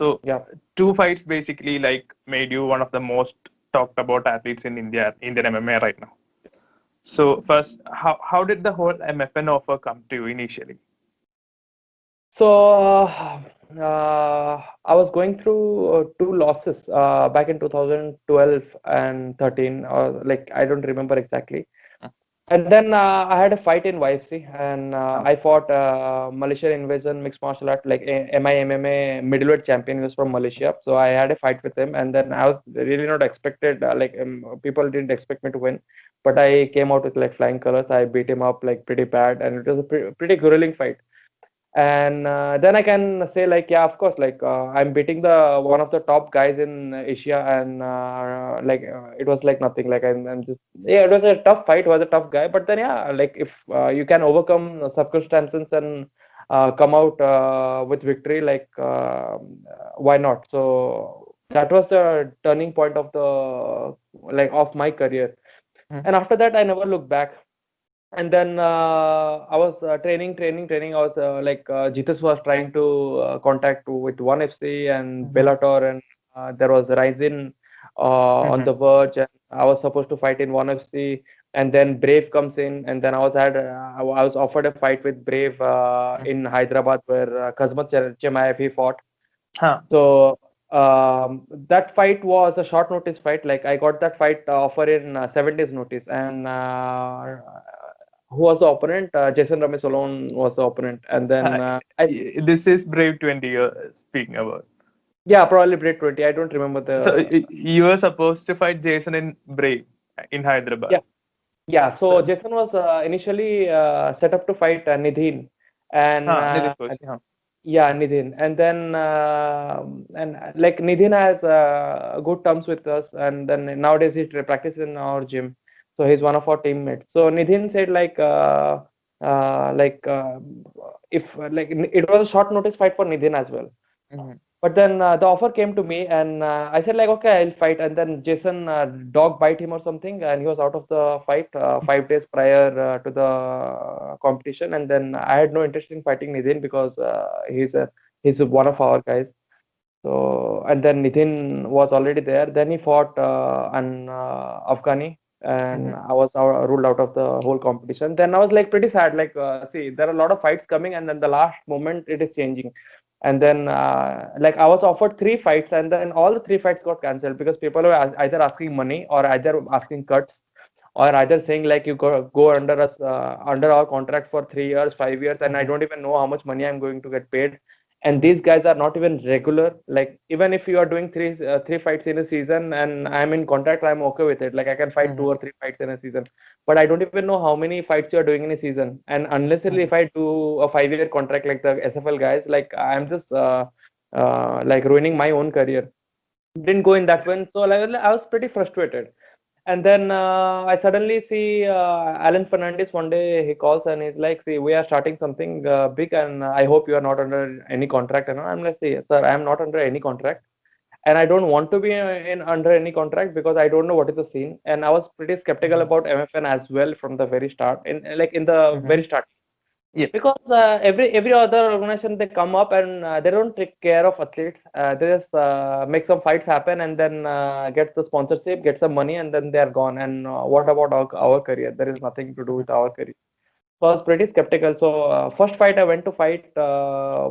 So Yeah. two fights basically like made you one of the most talked about athletes in Indian MMA right now. So first, how did the whole MFN offer come to you initially? So I was going through two losses back in 2012 and 13, or like I don't remember exactly. And then I had a fight in YFC, and Oh. I fought Malaysian Invasion mixed martial art, like MMA middleweight champion. He was from Malaysia, so I had a fight with him. And then I was really not expected, people didn't expect me to win, but I came out with like flying colors. I beat him up like pretty bad, and it was a pretty grueling fight. And then I can say like, yeah, of course, like I'm beating the one of the top guys in Asia, and it was like nothing. Like I'm just, yeah, it was a tough fight. Was a tough guy, but then yeah, like if you can overcome circumstances and come out with victory, like why not? So that was the turning point of the of my career. Mhm. And after that, I never looked back. And then I was training. I was Jitus was trying to contact with ONE FC and Mhm. Bellator, and there was Ryzen on Mhm. the verge, and I was supposed to fight in ONE FC. And then Brave comes in, and then I was offered a fight with Brave in Hyderabad, where Kazmat Chimaev he fought. Huh. So that fight was a short notice fight. Like I got that fight offer in 7 days notice, and who was the opponent? Jason Ramesh Solomon was the opponent, and Uh, then this is Brave 20 you're speaking about. yeah, probably Blade 20. I don't remember So the you were supposed to fight Jason in Brave in Hyderabad. yeah. Yeah, so So, Jason was initially set up to fight Nidhin, and Nidhi coach. Huh. yeah, Nidhin, and then like Nidhin has good terms with us, and then nowadays he practices in our gym, so he's one of our teammates. So Nidhin said uh, like uh, if it was a short notice fight for Nidhin as well. Mhm. But then the offer came to me, and I said like, okay, I'll fight. And then Jason dog bite him or something, and he was out of the fight 5 days prior to the competition. And then I had no interest in fighting Nidhin because he's one of our guys. So and then Nithin was already there. Then he fought an Afghani, and Mhm. I was ruled out of the whole competition. Then I was like pretty sad. Like, see, there are a lot of fights coming, and then the last moment it is changing. And then like I was offered three fights, and then all the three fights got cancelled because people were either asking money or either asking cuts. Or either saying like you go under us under our contract for 3 years, 5 years, and I Mhm. don't even know how much money I'm going to get paid, and Mhm. these guys are not even regular. Like even if you are doing three fights in a season and I'm in contract, I'm okay with it. Like I can fight two Mhm. or three fights in a season, but I don't even know how many fights you are doing in a season. And unless Mhm. if I do a 5 year contract like the SFL guys, like I'm just like ruining my own career. Didn't go in that Yes. one, so like I was pretty frustrated. And then I suddenly see Alan Fernandez one day. He calls and he's like, "See, we are starting something big, and I hope you are not under any contract." And I'm like, "See, sir, I am not under any contract, and I don't want to be in under any contract because I don't know what is the scene." And I was pretty skeptical Mhm. about MFN as well from the very start. In the Mhm. very start, Yep. because every other organization they come up and they don't take care of athletes. They just make some fights happen and then get the sponsorship, get some money, and then they are gone. And what about our career? There is nothing to do Mhm. with our career. So I was pretty skeptical. So first fight I went to fight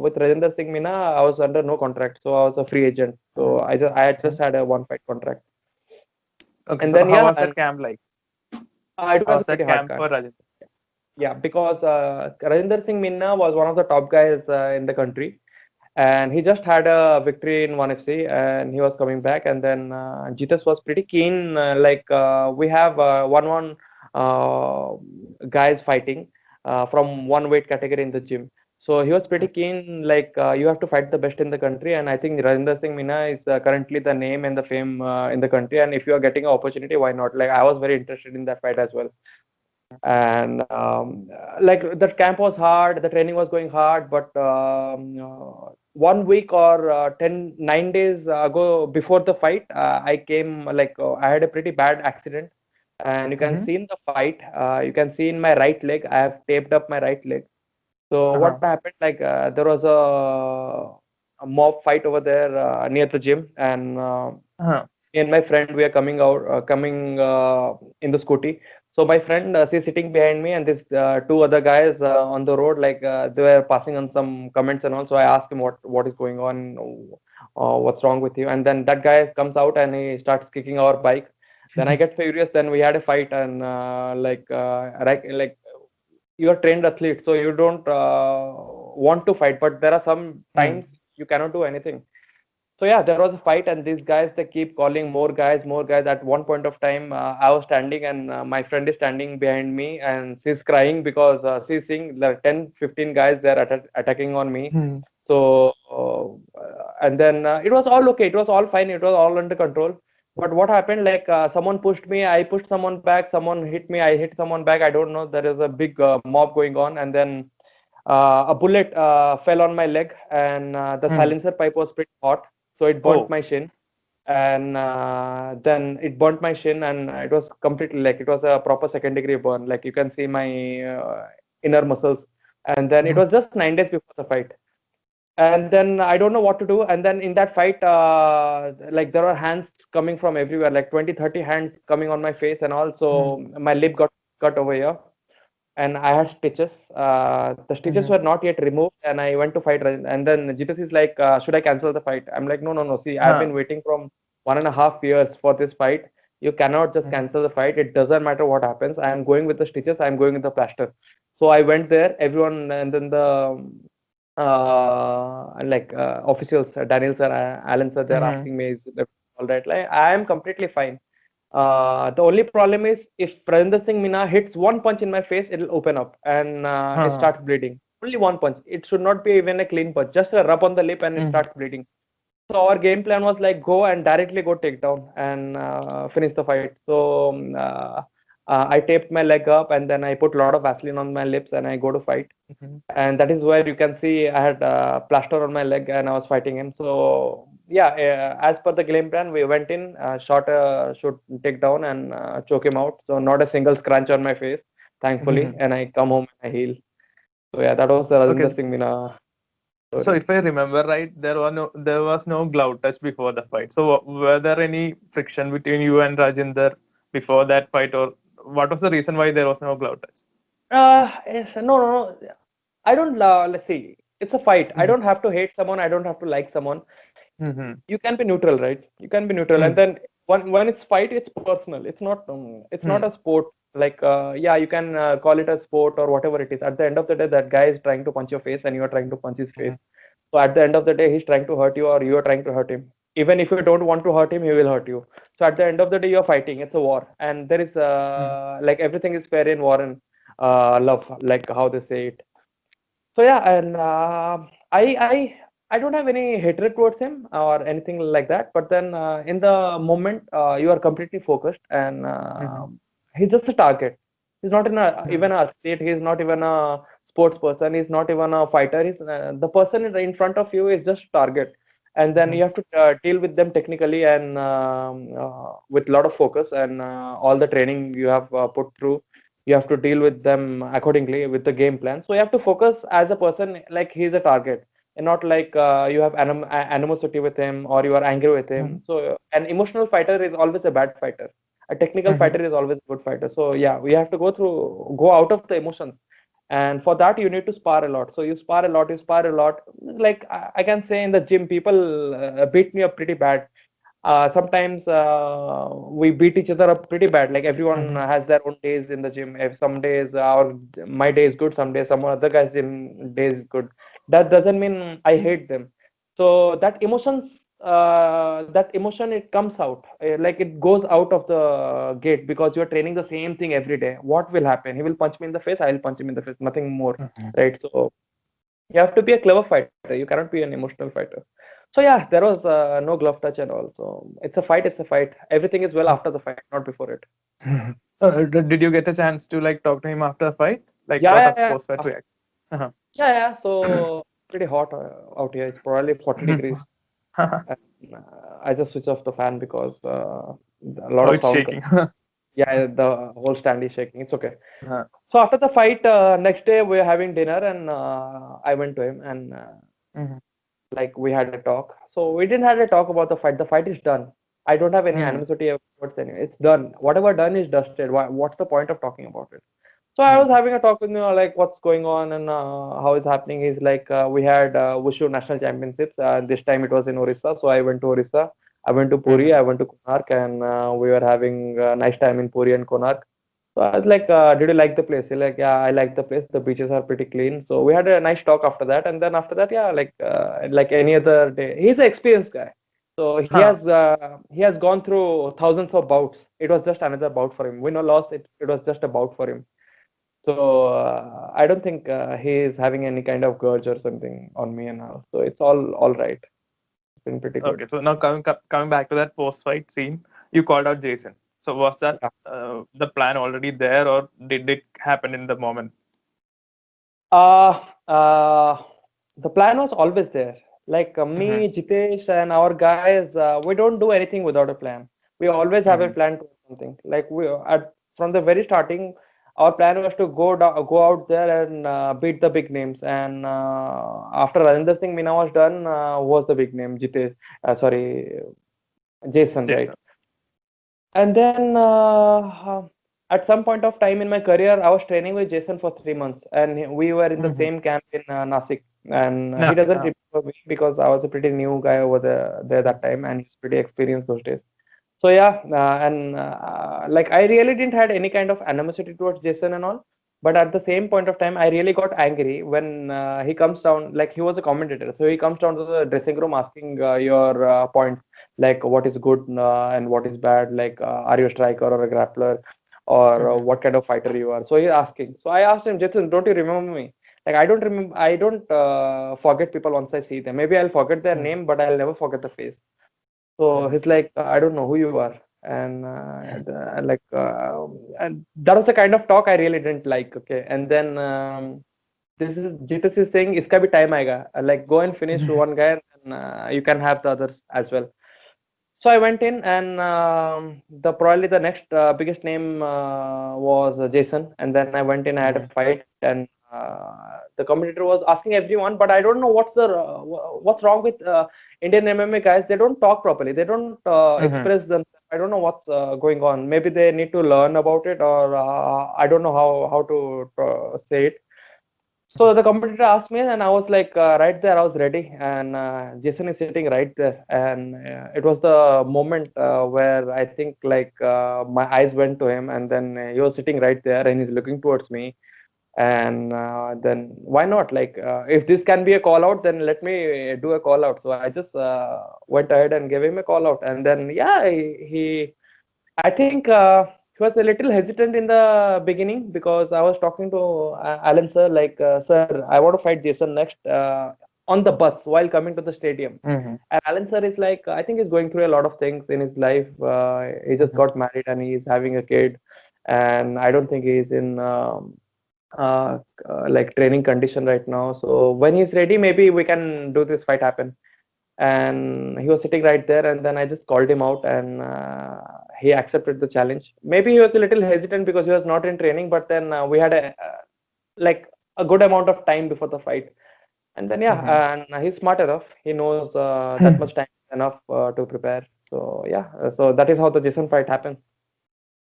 with Rajinder Singh Meena, I was under no contract, so I was a free agent. Mhm. So I had just Mhm. had a one fight contract. Okay, And so then how yeah, was and that camp like? it How was a was pretty that hard camp camp. for Rajat? Yeah, because Rajinder Singh Meena was one of the top guys in the country, and he just had a victory in ONE FC, and he was coming back. And then Jitas was pretty keen. We have one uh, guys fighting from one weight category in the gym. So he was pretty keen. Like you have to fight the best in the country, and I think Rajinder Singh Meena is currently the name and the fame in the country. And if you are getting an opportunity, why not? Like I was very interested in that fight as well. And like the camp was hard, the training was going hard, but 1 week or 9 days ago before the fight, I came I had a pretty bad accident, and you can Mhm. see in the fight, you can see in my right leg, I have taped up my right leg. So what Uh-huh. happened, like there was a a mob fight over there near the gym, and Uh-huh. me and my friend, we are coming in the scooty. So my friend, she's sitting behind me, and this two other guys on the road, like they were passing on some comments and all. So I asked him what is going on, what's wrong with you, and then that guy comes out and he starts kicking our bike. Then I get furious. Then we had a fight, and like you are trained athlete, so you don't want to fight, but there are some Mm. times you cannot do anything. So yeah, there was a fight, and these guys, they keep calling more guys, more guys. At one point of time, I was standing, and my friend is standing behind me, and she's crying because she's seeing the 10, 15 guys, they're attacking on me. Mm. So and then it was all okay, it was all fine, it was all under control. But what happened, like someone pushed me, I pushed someone back, someone hit me, I hit someone back, I don't know. There is a big mob going on, and then a bullet fell on my leg, and the Mm. silencer pipe was pretty hot, so it burnt Oh. my shin. And then it burnt my shin, and it was completely, like, it was a proper second degree burn. Like, you can see my inner muscles. And then it was just 9 days before the fight. And then I don't know what to do. And then in that fight, like, there were hands coming from everywhere, like 20, 30 hands coming on my face, and also Mm. my lip got cut over here, and I had stitches. The stitches Mhm. were not yet removed, and I went to fight. And then Jitas is like, "Should I cancel the fight?" I'm like, "No, no, no. See, I've Huh. been waiting from 1.5 years for this fight. You cannot just Mhm. cancel the fight. It doesn't matter what happens. I am going with the stitches. I am going with the plaster." So I went there. Everyone, and then the officials, Daniel sir, Alan sir, they're Mhm. asking me, "Is it all right?" Like, I am completely fine. The only problem is, if Rajinder Singh Meena hits one punch in my face, it'll open up, and it Huh. starts bleeding. Only one punch. It should not be even a clean punch. Just a rub on the lip and it Mhm. starts bleeding. So our game plan was like, go and directly go take down and finish the fight. So I taped my leg up, and then I put a lot of Vaseline on my lips, and I go to fight. Mhm. And that is where you can see I had plaster on my leg, and I was fighting him. So yeah, as per the game plan, we went in, shot a should take down and choke him out. So not a single scratch on my face, thankfully. Mhm. And I come home and I heal. So yeah, that was the Okay. Rajinder Singh Meena So story. if I remember right, there was no glove touch before the fight. So were there any friction between you and Rajinder before that fight, or what was the reason why there was no glove touch? No, no, no. I don't. Let's see. It's a fight. I Mhm. don't have to hate someone. I don't have to like someone. Mhm. You can be neutral, right? You can be neutral. And Mhm. then when it's fight, it's personal. It's not Mhm. a sport. Like yeah, you can call it a sport or whatever it is. At the end of the day, that guy is trying to punch your face, and you are trying to punch his face. Mhm. So at the end of the day, he's trying to hurt you, or you are trying to hurt him. Even if you don't want to hurt him, he will hurt you. So at the end of the day, you're fighting. It's a war, and there is Mhm. like, everything is fair in war and love, like how they say it. So yeah, and I I I don't have any hatred towards him or anything like that. But then in the moment, you are completely focused, and Mhm. he's just a target. He's not even Mhm. an athlete. He's not even a sports person. He's not even a fighter. He's the person in front of you is just a target, and then you Mhm. have to deal with them technically, and with a lot of focus, and all the training you have put through, you have to deal with them accordingly with the game plan. So you have to focus as a person, like he's a target, and not like you have animosity with him, or you are angry with him. Mhm. So an emotional fighter is always a bad fighter. A technical Mhm. fighter is always a good fighter. So yeah, we have to go out of the emotions, and for that you need to spar a lot. So you spar a lot, you spar a lot. Like I can say, in the gym, people beat me up pretty bad. Sometimes we beat each other up pretty bad. Like, everyone Mhm. has their own days in the gym. If some days our my day is good, some days some other guy's gym day is good. That doesn't mean I hate them. So that emotion, it comes out, like, it goes out of the gate, because you're training the same thing every day. What will happen? He will punch me in the face, I will punch him in the face, nothing more, Mhm. right? So you have to be a clever fighter. You cannot be an emotional fighter. So yeah, there was no glove touch and all. So it's a fight. It's a fight. Everything is well Mhm. after the fight, not before it. Did you get a chance to like talk to him after the fight? Like, Yeah, what yeah, was yeah. post-fight reaction? Uh-huh. Yeah, yeah. So pretty hot out here. It's probably 40 degrees. And, I just switch off the fan because a lot Oh, of it's sound. shaking. Yeah, the whole stand is shaking. It's okay. Uh-huh. So after the fight, next day we are having dinner, and I went to him, and Mhm. Like we had a talk. So we didn't have a talk about the fight. The fight is done. I don't have any Hmm. animosity towards anyone. It's done. Whatever done is dusted. What's the point of talking about it? So I was Hmm. having a talk with like what's going on and how it's happening is like we had Wushu National Championships. This time it was in Orissa. So I went to Orissa. I went to Puri. Hmm. I went to Konark, and we were having a nice time in Puri and Konark. So I was like, did you like the place? He's like, yeah, I like the place. The beaches are pretty clean. So we had a nice talk after that. And then after that, yeah, like any other day, he's an experienced guy. So Huh. he has gone through thousands of bouts. It was just another bout for him. Win or loss, it was just a bout for him. So I don't think he is having any kind of grudge or something on me and now. So it's all right. It's been pretty good. Okay, so now coming back to that post-fight scene, you called out Jason. So was that Yeah. the plan already there, or did it happen in the moment? Uh, uh, the plan was always there. Like Hmm. me, Jitesh, and our guys, we don't do anything without a plan. We always have a Hmm. plan to something. Like we at from the very starting, our plan was to go out there and beat the big names. And after Rajinder Singh Meena was done, was the big name Jitesh. Sorry, Jason, right? Jason. And then at some point of time in my career, I was training with Jason for 3 months, and we were in the Hmm. same camp in Nasik. And he Nothing. doesn't remember me because I was a pretty new guy over there that time, and he's pretty experienced those days. So yeah, and like I really didn't had any kind of animosity towards Jason and all. But at the same point of time, I really got angry when he comes down. Like he was a commentator, so he comes down to the dressing room asking your points, like what is good and what is bad. Like are you a striker or a grappler, or Hmm. what kind of fighter you are. So he's asking. So I asked him, Jason, don't you remember me? Like I don't remember. I don't forget people once I see them. Maybe I'll forget their Hmm. name, but I'll never forget the face. So Hmm. he's like, I don't know who you are. And and that was the kind of talk I really didn't like. Okay. And then this is Jitas is saying, iska bhi time aega. Like go and finish Hmm. one guy and then you can have the others as well. So I went in, and the probably the next biggest name was Jason. And then I went in, I had a Hmm. fight, and the competitor was asking everyone, but I don't know what's wrong with Indian MMA guys. They don't talk properly. They don't Hmm. express themselves. I don't know what's going on. Maybe they need to learn about it, or I don't know how to say it. So the competitor asked me, and I was like, right there, I was ready. And Jason is sitting right there. And it was the moment where I think my eyes went to him, and then he was sitting right there, and he's looking towards me. And then why not? Like, if this can be a call out, then let me do a call out. So I just went ahead and gave him a call out. And then, yeah, I think he was a little hesitant in the beginning because I was talking to Alan sir, like, sir, I want to fight Jason next on the bus while coming to the stadium. Hmm. And Alan sir is like, I think he's going through a lot of things in his life. He just Hmm. got married and he's having a kid, and I don't think he's in uh, like training condition right now. So when he's ready, maybe we can do this fight happen. And he was sitting right there, and then I just called him out, and he accepted the challenge. Maybe he was a little hesitant because he was not in training, but then we had like a good amount of time before the fight. And then yeah, Hmm. and he's smart enough. He knows that Hmm. much time is enough to prepare. So yeah, so that is how the Jason fight happened.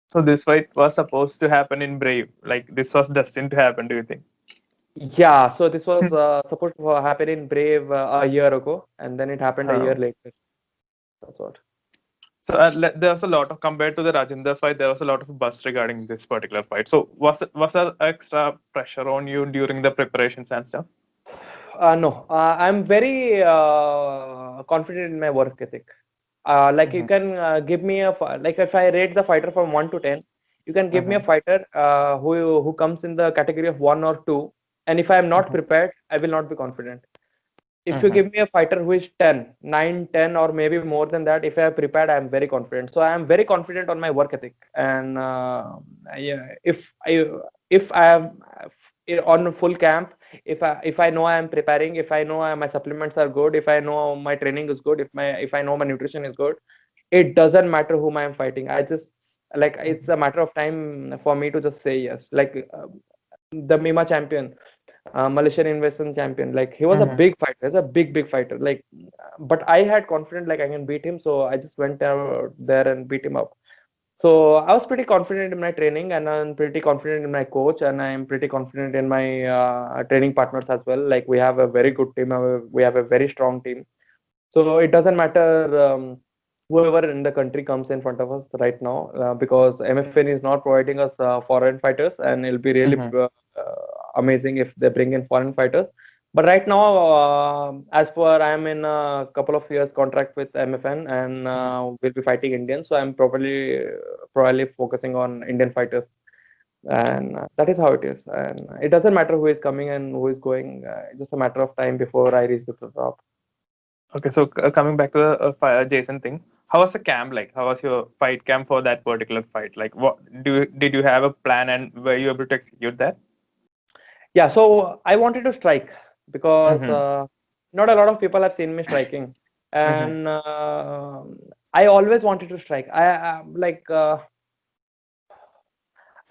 So this fight was supposed to happen in Brave. Like this was destined to happen. Do you think? Yeah, so this was supposed to happen in Brave a year ago, and then it happened a year Um, later. That's what. so there was a lot of compared to the Rajinder fight. There was a lot of buzz regarding this particular fight. So was there extra pressure on you during the preparations and stuff? No, I'm very confident in my work ethic. Like you Hmm. can give me like if I rate the fighter from 1 to 10, you can give me a Hmm. fighter who comes in the category of 1 or 2, and if I am not Hmm. prepared, I will not be confident. If you Hmm. give me a fighter who is 10, 9, 10, or maybe more than that, if I have prepared, I am very confident. So I am very confident on my work ethic. And yeah, if I have on full camp, if I know I am preparing, if I know my supplements are good, if I know my training is good, if I know my nutrition is good, it doesn't matter whom I am fighting. I just like it's Hmm. a matter of time for me to just say yes. Like the Mima champion. Malaysian Invasion champion. Like he was a big fighter, he's a big fighter. Like, but I had confidence like I can beat him, so I just went there and beat him up. So I was pretty confident in my training, and I'm pretty confident in my coach, and I'm pretty confident in my training partners as well. Like we have a very good team, we have a very strong team. So it doesn't matter whoever in the country comes in front of us right now, because MFN is not providing us foreign fighters, and it'll be really amazing if they bring in foreign fighters. But right now, as per I am in a couple of years contract with MFN, and we'll be fighting Indians. So I'm probably focusing on Indian fighters, and that is how it is. And it doesn't matter who is coming and who is going. It's just a matter of time before I reach the top. Okay, so coming back to the Jason thing, how was the camp like? How was your fight camp for that particular fight? Like, what did you have a plan and were you able to execute that? Yeah, so I wanted to strike because Mm-hmm. not a lot of people have seen me striking, Mm-hmm. and I always wanted to strike. I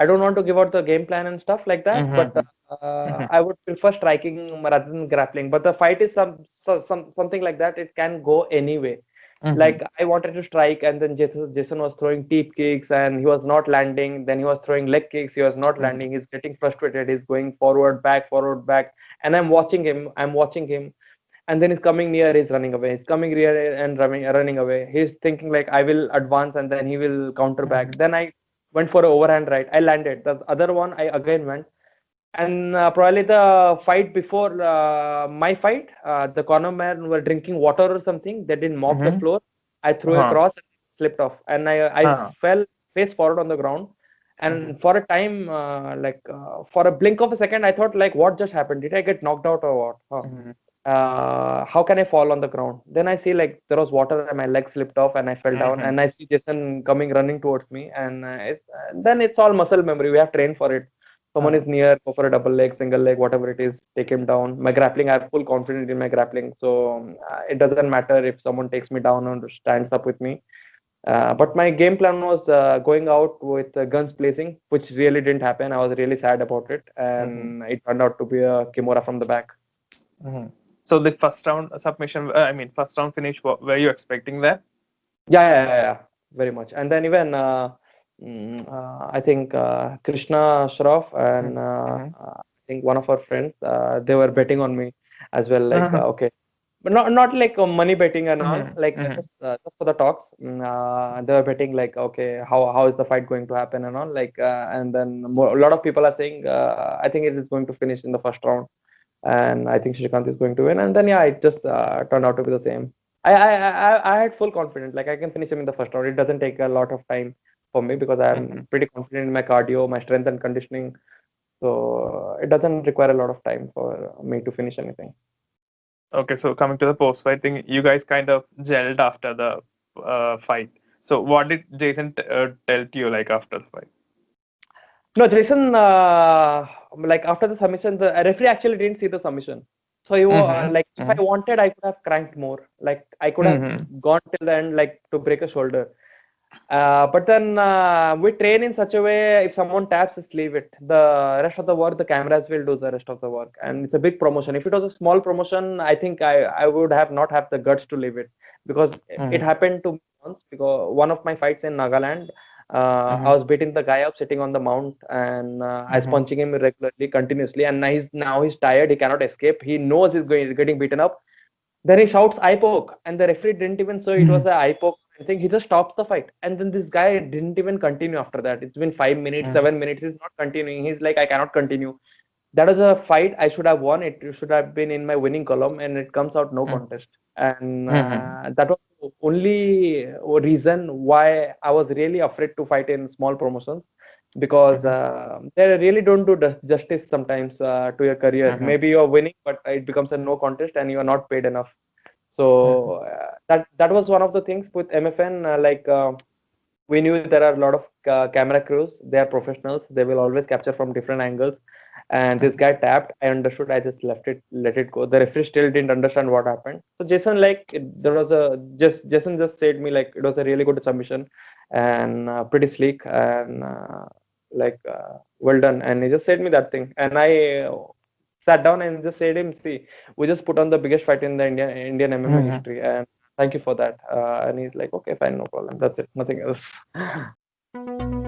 don't want to give out the game plan and stuff like that, but Mm-hmm. Mm-hmm. I would prefer striking rather than grappling. But the fight is something like that. It can go anyway. Mm-hmm. Like I wanted to strike, and then Jason was throwing deep kicks, and he was not landing. Then he was throwing leg kicks. He was not Mm-hmm. landing. He's getting frustrated. He's going forward, back, and I'm watching him. And then he's coming near. He's running away. He's coming near and running away. He's thinking like I will advance, and then he will counter back. Then I went for an overhand right. I landed. The other one I again went, and probably the fight before my fight, the corner man were drinking water or something. They didn't mop the Mm-hmm. floor. I threw a Uh-huh. cross and slipped off, and I Uh-huh. fell face forward on the ground. Mm-hmm. And for a time, for a blink of a second, I thought like, what just happened? Did I get knocked out or what? Huh? Mm-hmm. How can I fall on the ground? Then I see like there was water and my leg slipped off and I fell down. Mm-hmm. And I see Jason coming running towards me, and then it's all muscle memory. We have trained for it. Someone Uh-huh. is near, go for a double leg, single leg, whatever it is, take him down. My grappling, I have full confidence in my grappling, so it doesn't matter if someone takes me down or stands up with me. But my game plan was going out with guns blazing, which really didn't happen. I was really sad about it, Mm-hmm. and it turned out to be a kimura from the back. Mm-hmm. So the first round submission, first round finish, were you expecting that? Yeah, very much. And then even I think Krishna Shroff and Mm-hmm. I think one of our friends, they were betting on me as well. Like Uh-huh. okay, but not like money betting and all. Mm-hmm. Like Mm-hmm. just for the talks. They were betting like okay, how is the fight going to happen and all. Like and then a lot of people are saying I think it is going to finish in the first round, and I think Srikant is going to win. And then yeah, it just turned out to be the same. I had full confidence. Like I can finish him in the first round. It doesn't take a lot of time for me because Mm-hmm. I'm pretty confident in my cardio, my strength and conditioning. So it doesn't require a lot of time for me to finish anything. Okay, so coming to the post fight thing, you guys kind of gelled after the fight. So what did Jason tell to you like after the fight? No, Jason, like after the submission, the referee actually didn't see the submission. So Mm-hmm. like if I Mm-hmm. wanted, I could have cranked more. Like I could have Mm-hmm. gone till the end, like to break a shoulder. But then we train in such a way, if someone taps, just leave it. The rest of the work, the cameras will do the rest of the work. And it's a big promotion. If it was a small promotion, I think I would have not have the guts to leave it, because it Mm-hmm. happened to me once. Because one of my fights in Nagaland, I Mm-hmm. was beating the guy up sitting on the mount, and I was Mm-hmm. punching him regularly, continuously. And now he's tired. He cannot escape. He knows getting beaten up. Then he shouts eye poke, and the referee didn't even say it was Mm-hmm. a eye poke. I think he just stops the fight, and then this guy didn't even continue after that. It's been 5 minutes, 7 minutes. He's not continuing. He's like, I cannot continue. That was a fight I should have won. It should have been in my winning column, and it comes out no contest. And Mm-hmm. that was the only reason why I was really afraid to fight in small promotions, because Mm-hmm. they really don't do justice sometimes to your career. Mm-hmm. Maybe you're winning, but it becomes a no contest, and you are not paid enough. Mm-hmm. So that was one of the things with MFN. We knew there are a lot of camera crews. They are professionals. They will always capture from different angles. And this guy tapped. I understood. I just let it go. The referee still didn't understand what happened. So Jason, there was a just Jason just said me like it was a really good submission, and pretty sleek, and well done. And he just said me that thing, and I sat down and just said him, see, we just put on the biggest fight in the Indian MMA Mhm. history, and thank you for that. And he's like, okay, fine, no problem. That's it, nothing else.